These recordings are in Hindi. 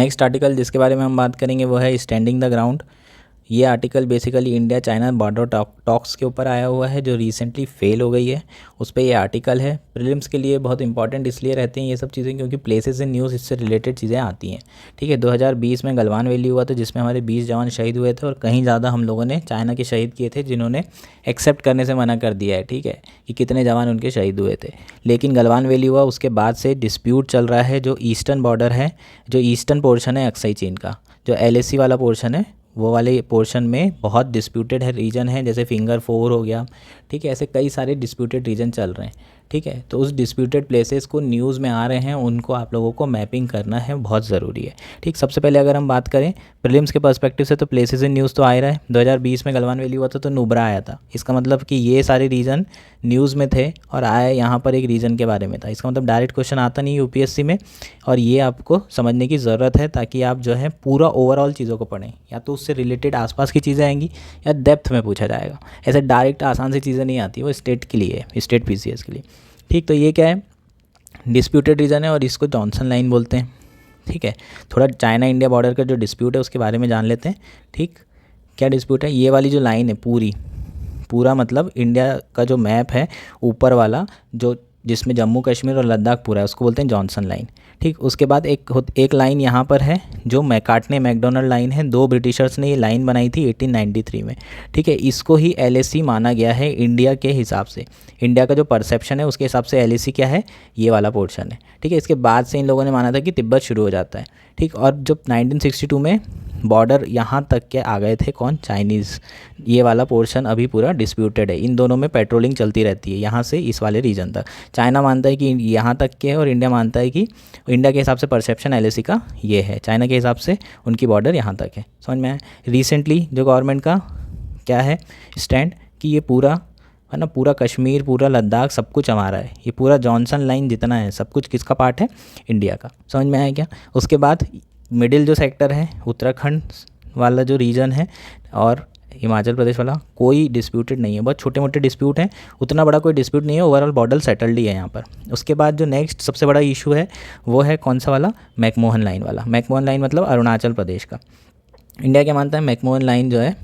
नेक्स्ट आर्टिकल जिसके बारे में हम बात करेंगे वो है स्टैंडिंग द ग्राउंड। ये article basically India China border talks के ऊपर आया हुआ है जो रिसेंटली फेल हो गई है, उस पर ये आर्टिकल है। प्रीलिम्स के लिए बहुत इंपॉर्टेंट इसलिए रहते हैं ये सब चीज़ें क्योंकि प्लेसेस इन न्यूज़ इससे रिलेटेड चीज़ें आती हैं। ठीक है, 2020 में गलवान वैली हुआ था जिसमें हमारे 20 जवान शहीद हुए थे और कहीं ज़्यादा हम लोगों ने चाइना के शहीद किए थे जिन्होंने एक्सेप्ट करने से मना कर दिया है। ठीक है, कि कितने जवान उनके शहीद हुए थे, लेकिन गलवान वैली हुआ उसके बाद से डिस्प्यूट चल रहा है। जो ईस्टर्न बॉर्डर है, जो ईस्टर्न पोर्शन है अक्साई चीन का, जो LAC वाला पोर्शन है वो वाले पोर्शन में बहुत डिस्प्यूटेड है रीजन है, जैसे फिंगर 4 हो गया। ठीक है, ऐसे कई सारे डिस्प्यूटेड रीजन चल रहे हैं। ठीक है, तो उस डिस्प्यूटेड प्लेसेस को न्यूज़ में आ रहे हैं, उनको आप लोगों को मैपिंग करना है, बहुत ज़रूरी है। ठीक, सबसे पहले अगर हम बात करें प्रीलिम्स के पर्सपेक्टिव से तो प्लेसेस इन न्यूज़ तो आ ही रहा है। 2020 में गलवान वैली हुआ था तो नुब्रा आया था, इसका मतलब कि ये सारे रीजन न्यूज़ में थे और आया यहाँ पर एक रीजन के बारे में था। इसका मतलब डायरेक्ट क्वेश्चन आता नहीं UPSC में, और ये आपको समझने की ज़रूरत है ताकि आप जो है पूरा ओवरऑल चीज़ों को पढ़ें। या तो उससे रिलेटेड आसपास की चीज़ें आएंगी या डेप्थ में पूछा जाएगा। ऐसे डायरेक्ट आसान सी चीज़ें नहीं आती, वो स्टेट के लिए है, स्टेट PCS के लिए। ठीक, तो ये क्या है, डिस्प्यूटेड रीजन है और इसको जॉनसन लाइन बोलते हैं। ठीक है, थोड़ा चाइना इंडिया बॉर्डर का जो डिस्प्यूट है उसके बारे में जान लेते हैं। ठीक, क्या डिस्प्यूट है, ये वाली जो लाइन है पूरा मतलब इंडिया का जो मैप है ऊपर वाला, जो जिसमें जम्मू कश्मीर और लद्दाख पूरा है, उसको बोलते हैं जॉनसन लाइन। ठीक, उसके बाद एक लाइन यहाँ पर है जो मैकार्टने मैकडोनल्ड लाइन है। 2 ब्रिटिशर्स ने ये लाइन बनाई थी 1893 में। ठीक है, इसको ही LAC माना गया है इंडिया के हिसाब से। इंडिया का जो परसेप्शन है उसके हिसाब से LAC क्या है, ये वाला पोर्शन है। ठीक है, इसके बाद से इन लोगों ने माना था कि तिब्बत शुरू हो जाता है। ठीक, और जब 1962 में बॉर्डर यहाँ तक के आ गए थे कौन, चाइनीज़। ये वाला पोर्शन अभी पूरा डिस्प्यूटेड है, इन दोनों में पेट्रोलिंग चलती रहती है यहाँ से इस वाले रीजन तक। चाइना मानता है कि यहाँ तक के है और इंडिया मानता है कि इंडिया के हिसाब से परसेप्शन LAC का ये है, चाइना के हिसाब से उनकी बॉर्डर यहाँ तक है। समझ में आया। रिसेंटली जो गवर्नमेंट का क्या है स्टैंड कि ये पूरा है ना, पूरा कश्मीर, पूरा लद्दाख, सब कुछ हमारा है। ये पूरा जॉनसन लाइन जितना है सब कुछ किसका पार्ट है, इंडिया का। समझ में आया क्या। उसके बाद मिडिल जो सेक्टर है उत्तराखंड वाला जो रीजन है और हिमाचल प्रदेश वाला कोई डिस्प्यूटेड नहीं है, बहुत छोटे मोटे डिस्प्यूट हैं, उतना बड़ा कोई डिस्प्यूट नहीं है। ओवरऑल बॉर्डर सेटल्ड ही है यहाँ पर। उसके बाद जो नेक्स्ट सबसे बड़ा इशू है वो है कौन सा वाला, मैकमोहन लाइन वाला। मैकमोहन लाइन मतलब अरुणाचल प्रदेश का। इंडिया क्या मानता है, मैकमोहन लाइन जो है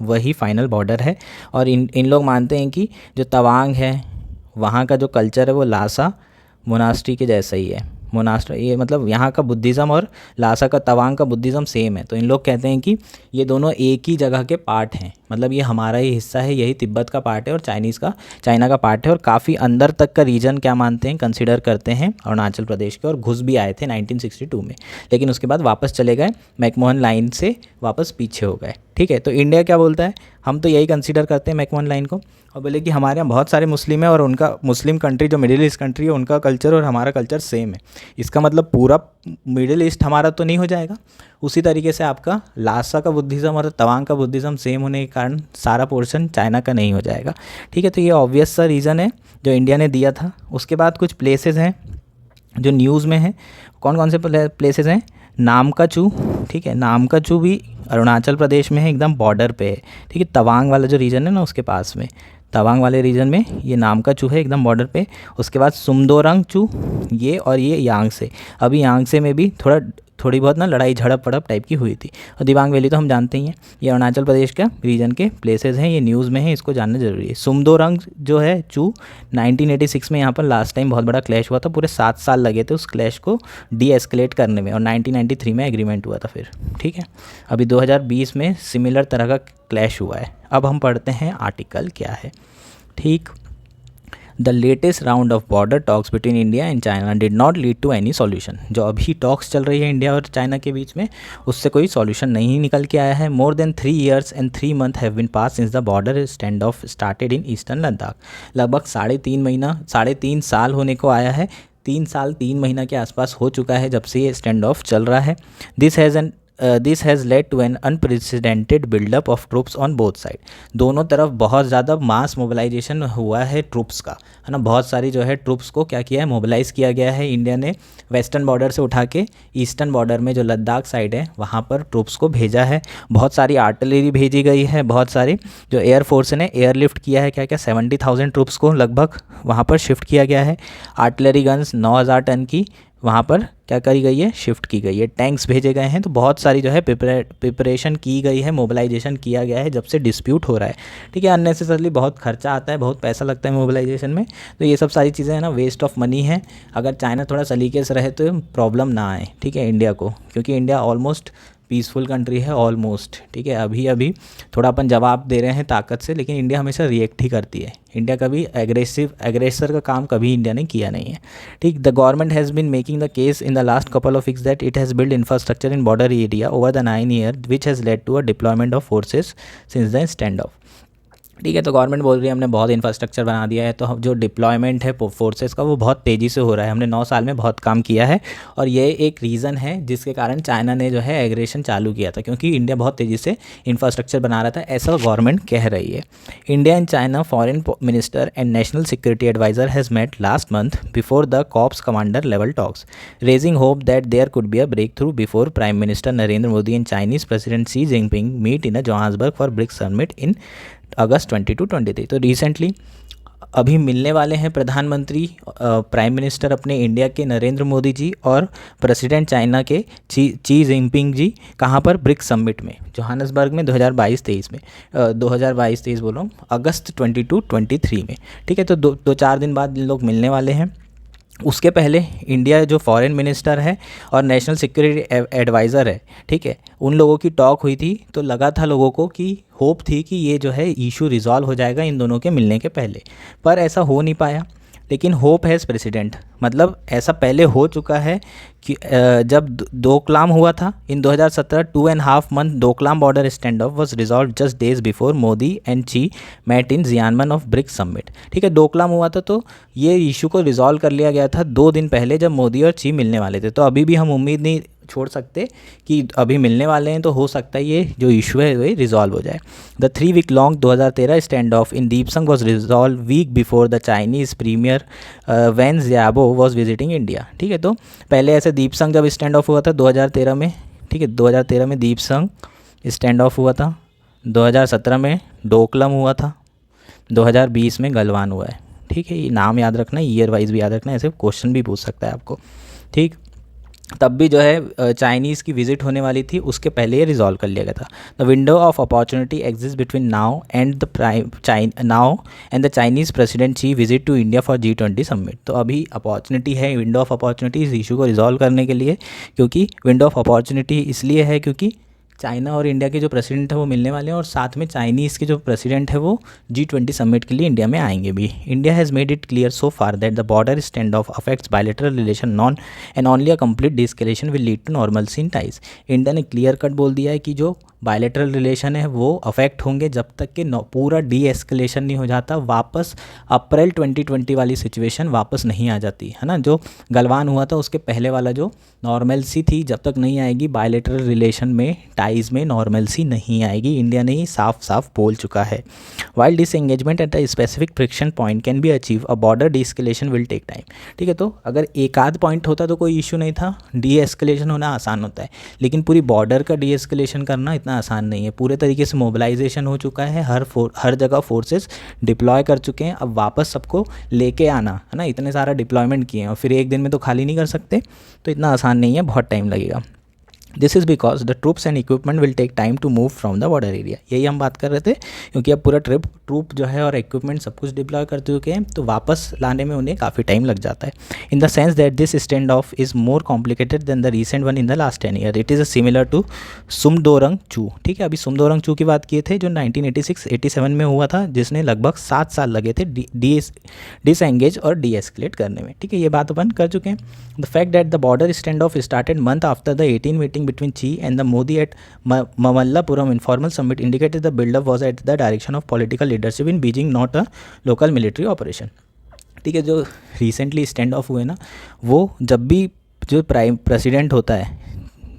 वही फाइनल बॉर्डर है। और इन लोग मानते हैं कि जो तवांग है वहाँ का जो कल्चर है वो लासा मोनास्ट्री के जैसा ही है। मोनास्ट्री ये मतलब यहाँ का बुद्धिज़्म और लासा का तवांग का बुद्धिज़्म सेम है। तो इन लोग कहते हैं कि ये दोनों एक ही जगह के पार्ट हैं, मतलब ये हमारा ही हिस्सा है, यही तिब्बत का पार्ट है और चाइना का पार्ट है। और काफ़ी अंदर तक का रीजन क्या मानते हैं, कंसिडर करते हैं अरुणाचल प्रदेश के। और घुस भी आए थे 1962 में, लेकिन उसके बाद वापस चले गए, मैकमोहन लाइन से वापस पीछे हो गए। ठीक है, तो इंडिया क्या बोलता है, हम तो यही कंसीडर करते हैं मैकमोहन लाइन को, और बोले कि हमारे यहाँ बहुत सारे मुस्लिम है और उनका मुस्लिम कंट्री जो मिडिल ईस्ट कंट्री है उनका कल्चर और हमारा कल्चर सेम है। इसका मतलब पूरा मिडिल ईस्ट हमारा तो नहीं हो जाएगा। उसी तरीके से आपका लासा का बुद्धिज़्म और तवांग का बुद्धिज़्म सेम होने के कारण सारा पोर्शन चाइना का नहीं हो जाएगा। ठीक है, तो ये ऑब्वियस सा रीज़न है जो इंडिया ने दिया था। उसके बाद कुछ प्लेसेस हैं जो न्यूज़ में हैं। कौन कौन से प्लेसेस हैं, नामकाचू। ठीक है, नामकाचू भी अरुणाचल प्रदेश में है, एकदम बॉर्डर पे है। ठीक है, तवांग वाला जो रीजन है ना उसके पास में, तवांग वाले रीजन में ये नामकाचू है, एकदम बॉर्डर पे। उसके बाद सुमदोरंगचू ये, और ये यांगसे। अभी यांगसे में भी थोड़ी बहुत ना लड़ाई झड़प पड़प टाइप की हुई थी। और दिबांग वैली तो हम जानते ही हैं, ये अरुणाचल प्रदेश का रीजन के प्लेसेस हैं, ये न्यूज़ में है, इसको जानना जरूरी है। सुमदोरंग जो है चू 1986 में यहाँ पर लास्ट टाइम बहुत बड़ा क्लैश हुआ था, पूरे 7 साल लगे थे उस क्लैश को डी एस्केलेट करने में, और 1993 में एग्रीमेंट हुआ था फिर। ठीक है, अभी 2020 में सिमिलर तरह का क्लैश हुआ है। अब हम पढ़ते हैं आर्टिकल क्या है। ठीक, the latest round of border talks between India and China did not lead to any solution. जो अभी टॉक्स चल रही है इंडिया और चाइना के बीच में, उससे कोई सॉल्यूशन नहीं निकल के आया है। More than 3 years and 3 months have been passed since the border stand off started in eastern Ladakh. लगभग 3.5 साल होने को आया है। 3 साल 3 महीना के आसपास हो चुका है जब से ये स्टैंड ऑफ चल रहा है। This has led to an unprecedented buildup of troops on both side. दोनों तरफ बहुत ज़्यादा मास मोबिलाइजेशन हुआ है ट्रूप्स का, है ना। बहुत सारी जो है ट्रूप्स को क्या किया है, मोबिलाइज़ किया गया है। इंडिया ने वेस्टर्न बॉर्डर से उठा के ईस्टर्न बॉर्डर में जो लद्दाख साइड है वहाँ पर ट्रूप्स को भेजा है। बहुत सारी आर्टिलरी भेजी गई है, बहुत सारी जो एयरफोर्स ने एयरलिफ्ट किया है, क्या क्या 70,000 ट्रूप्स को लगभग वहाँ पर शिफ्ट किया गया है। आर्टिलरी गन्स 9,000 टन की वहाँ पर क्या करी गई है, शिफ्ट की गई है, टैंक्स भेजे गए हैं। तो बहुत सारी जो है प्रिपरेशन की गई है, मोबिलाइजेशन किया गया है जब से डिस्प्यूट हो रहा है, ठीक है। अननेसेसरली बहुत खर्चा आता है, बहुत पैसा लगता है मोबिलाइजेशन में, तो ये सब सारी चीज़ें हैं ना, वेस्ट ऑफ मनी है। अगर चाइना थोड़ा सलीके से रहे तो प्रॉब्लम ना आए, ठीक है, इंडिया को, क्योंकि इंडिया ऑलमोस्ट पीसफुल कंट्री है ऑलमोस्ट, ठीक है। अभी अभी थोड़ा अपन जवाब दे रहे हैं ताकत से, लेकिन इंडिया हमेशा रिएक्ट ही करती है। इंडिया कभी एग्रेसर का काम कभी इंडिया ने किया नहीं है, ठीक। The government has been making the case in the last couple of weeks that it has build infrastructure in border area over the 9 year which has led to a deployment of forces since the stand off, ठीक है। तो गवर्नमेंट बोल रही है हमने बहुत इंफ्रास्ट्रक्चर बना दिया है, तो जो डिप्लॉयमेंट है फोर्सेस का वो बहुत तेज़ी से हो रहा है, हमने 9 साल में बहुत काम किया है, और ये एक रीज़न है जिसके कारण चाइना ने जो है एग्रेशन चालू किया था, क्योंकि इंडिया बहुत तेज़ी से इंफ्रास्ट्रक्चर बना रहा था, ऐसा गवर्नमेंट कह रही है। India and China foreign minister and national security adviser has met last month before the corps commander level talks, raising hope that there could be a breakthrough before prime minister Narendra Modi and Chinese president Xi Jinping meet in Johannesburg for BRICS summit in August 22-23। तो रिसेंटली अभी मिलने वाले हैं प्रधानमंत्री प्राइम मिनिस्टर अपने इंडिया के नरेंद्र मोदी जी और प्रेसिडेंट चाइना के शी जिनपिंग जी, कहाँ पर, ब्रिक्स समिट में जोहान्सबर्ग में 2022-23 में 2022-23 बोल रहा हूँ, अगस्त 22-23 में, ठीक है। तो दो चार दिन बाद इन लोग मिलने वाले हैं। उसके पहले इंडिया जो फॉरेन मिनिस्टर है और नेशनल सिक्योरिटी एडवाइज़र है, ठीक है, उन लोगों की टॉक हुई थी, तो लगा था लोगों को कि होप थी कि ये जो है इशू रिजॉल्व हो जाएगा इन दोनों के मिलने के पहले, पर ऐसा हो नहीं पाया। लेकिन होप हैज़ प्रेसिडेंट, मतलब ऐसा पहले हो चुका है कि जब डोकलाम हुआ था in 2017, 2.5 month Doklam border stand of was resolve just days before Modi and Xi met in Xiamen of BRICS summit, ठीक है। डोकलाम हुआ था तो ये इशू को रिजॉल्व कर लिया गया था 2 दिन पहले, जब मोदी और ची मिलने वाले थे। तो अभी भी हम उम्मीद नहीं छोड़ सकते कि अभी मिलने वाले हैं, तो हो सकता है ये जो इशू है वही रिजॉल्व हो जाए। The 3 week long 2013 standoff in Depsang was resolve week before the Chinese premier Wen Jiabao was visiting India, ठीक है। तो पहले ऐसे दीपसंग जब स्टैंड ऑफ हुआ था 2013 में, ठीक है, 2013 में दीपसंग स्टैंड ऑफ हुआ था, 2017 में डोकलम हुआ था, 2020 में गलवान हुआ है, ठीक है। ये नाम याद रखना, ईयर वाइज भी याद रखना, ऐसे क्वेश्चन भी पूछ सकता है आपको, ठीक। तब भी जो है चाइनीज़ की विजिट होने वाली थी, उसके पहले ये रिजॉल्व कर लिया गया था। The window of opportunity exist between now and the Chinese president Xi visit to India for G20 summit. तो अभी अपॉर्चुनिटी है, विंडो ऑफ अपॉर्चुनिटी इस इशू को रिजॉल्व करने के लिए, क्योंकि विंडो ऑफ अपॉर्चुनिटी इसलिए है क्योंकि चाइना और इंडिया के जो प्रेसिडेंट है वो मिलने वाले हैं, और साथ में चाइनीज़ के जो प्रेसिडेंट है वो G20 समिट के लिए इंडिया में आएंगे भी। India has made it clear so far that the border stand of affects bilateral relation non and only a complete de-escalation will lead to normalcy in ties. India ने क्लियर कट बोल दिया है कि जो बायलैटरल रिलेशन है वो अफेक्ट होंगे जब तक कि पूरा डी एस्केलेशन नहीं हो जाता, वापस अप्रैल 2020 वाली सिचुएशन वापस नहीं आ जाती है ना। जो गलवान हुआ था उसके पहले वाला जो नॉर्मलसी थी, जब तक नहीं आएगी बायलैटरल रिलेशन में, टाइज में नॉर्मलसी नहीं आएगी। इंडिया ने ही साफ साफ बोल चुका है। While disengagement at the specific friction point can be achieve, a border deescalation will take time, ठीक है। तो अगर एक आध पॉइंट होता तो कोई इशू नहीं था, डी एस्केलेशन होना आसान होता है, लेकिन पूरी बॉर्डर का डी एस्केलेशन करना इतना आसान नहीं है। पूरे तरीके से मोबिलाइजेशन हो चुका है, हर जगह फोर्सेस डिप्लॉय कर चुके हैं, अब वापस सबको लेके आना है ना, इतने सारा डिप्लॉयमेंट किए हैं और फिर एक दिन में तो खाली नहीं कर सकते, तो इतना आसान नहीं है, बहुत टाइम लगेगा। This is because the troops and equipment will take time to move from the border area. यही हम बात कर रहे थे, क्योंकि अब पूरा ट्रूप जो है और इक्विपमेंट सब कुछ डिप्लॉय कर चुके हैं, तो वापस लाने में उन्हें काफ़ी टाइम लग जाता है। In the sense that this standoff is more complicated than the recent one in the last 10 year. It is similar to Sumdorong Chu, ठीक है। अभी सुमदोरंग चू की बात किए थे जो 1986-87 में हुआ था, जिसने लगभग 7 साल लगे थे डिसएंगेज और डी एस्केलेट करने में, ठीक है। ये बात अपन कर चुके हैं। The fact that the border stand off started month after the 18 meeting between ची and the Modi at Mamallapuram informal summit indicated the build-up was at the direction of political leadership in Beijing, not a local military operation, ठीक है। जो रिसेंटली स्टैंड ऑफ हुए ना, वो जब भी जो प्राइम प्रेसिडेंट होता है,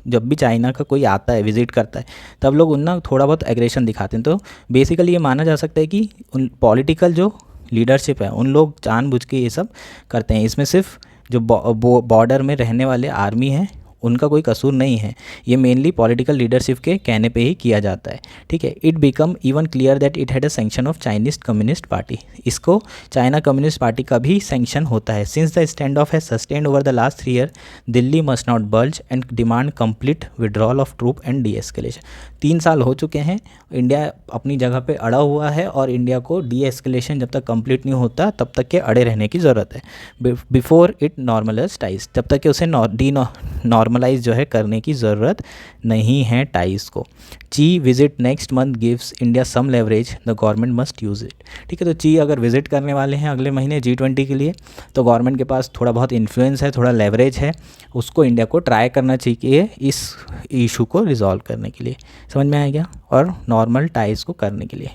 जब भी चाइना का कोई आता है विजिट करता है, तब लोग उन थोड़ा बहुत एग्रेशन दिखाते हैं। तो बेसिकली ये माना जा सकता है कि उन पॉलिटिकल जो लीडरशिप है उन लोग जानबूझ के ये सब करते हैं। इसमें सिर्फ जो बॉर्डर में रहने वाले आर्मी हैं उनका कोई कसूर नहीं है, ये मेनली पॉलिटिकल लीडरशिप के कहने पे ही किया जाता है, ठीक है। It become even clear that it had a sanction of Chinese Communist Party, इसको चाइना कम्युनिस्ट पार्टी का भी सैंक्शन होता है। Since the stand off has sustained over the last 3 year, Delhi must not budge and demand complete withdrawal of troop and deescalation. 3 साल हो चुके हैं, इंडिया अपनी जगह पे अड़ा हुआ है और इंडिया को डी एस्केलेशन जब तक कंप्लीट नहीं होता तब तक के अड़े रहने की ज़रूरत है, बिफोर इट नॉर्मलाइज टाइज, जब तक कि उसे नॉर्मलाइज जो है करने की ज़रूरत नहीं है टाइज को। Xi visit next month gives India some leverage, the government must use it, ठीक है। तो ची अगर विजिट करने वाले हैं अगले महीने G20 के लिए, तो गवर्नमेंट के पास थोड़ा बहुत इन्फ्लुएंस है, थोड़ा लेवरेज है, उसको इंडिया को ट्राई करना चाहिए इस इशू को रिजॉल्व करने के लिए। समझ में आ गया? और नॉर्मल टाइज को करने के लिए।